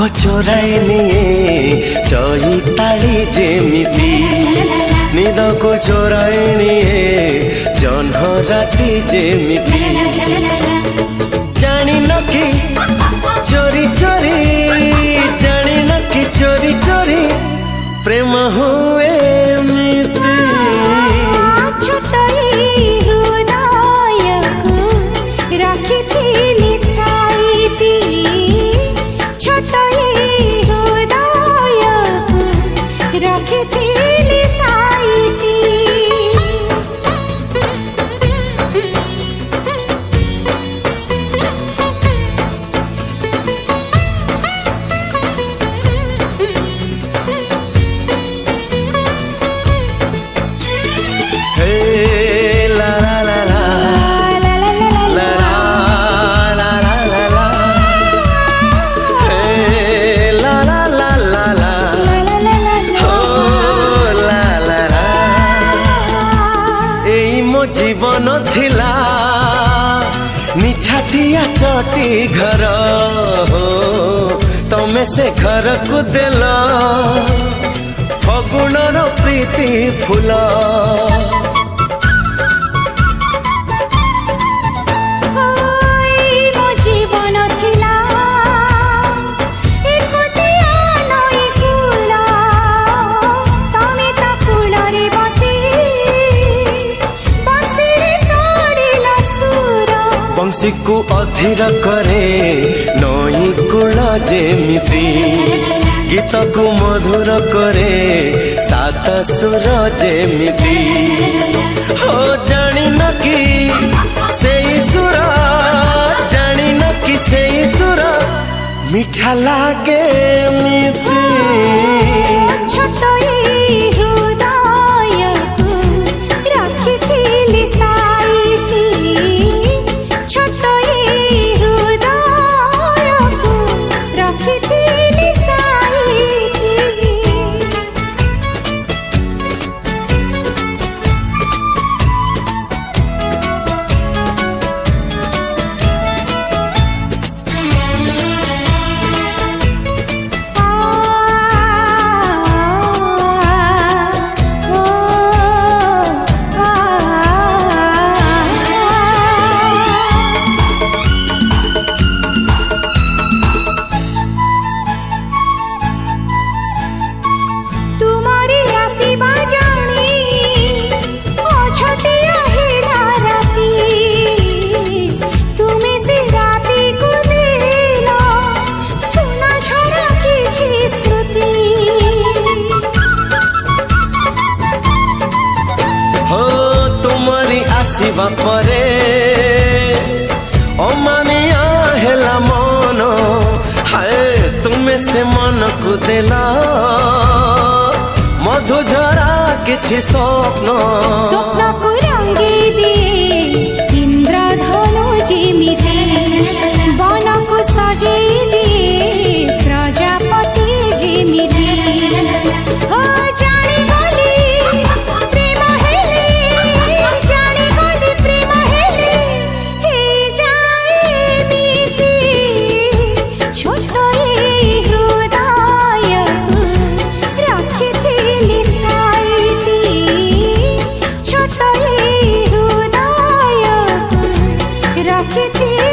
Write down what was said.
को चोराए निये चईताली जेमिति निद को चोराए निये जह्न राति जेमिति जानी न कि चोरी चोरी जानी न कि चोरी चोरी प्रेम हुए मिति रखिथिली साईती छोटई हृदयकु रखिथिली साईती जीवन थिला निछाटिया चटी घर हो तमे से घर को देल फगुणर प्रीति फूल बंशी को अधीर करे नई कूल जेमिति गीत को मधुर करे सात सुर जेमिति हो जानी न कि से सुर जानी न कि से सुर मीठा लागे मिति आसीबा परे अमानिया हेला मन हाय तुमे से मन को देला मधुझरा किछि स्वप्न स्वप्न को रंगी दिए इंद्रधनु जिमिति वन को सजेई दिए प्रजापति जिमिति हो जानी गली प्रेम हेले जानी गली प्रेम हेले हे जाए मिति छोट हृदय रखिथिली साईती छोट हृदय रखिथिली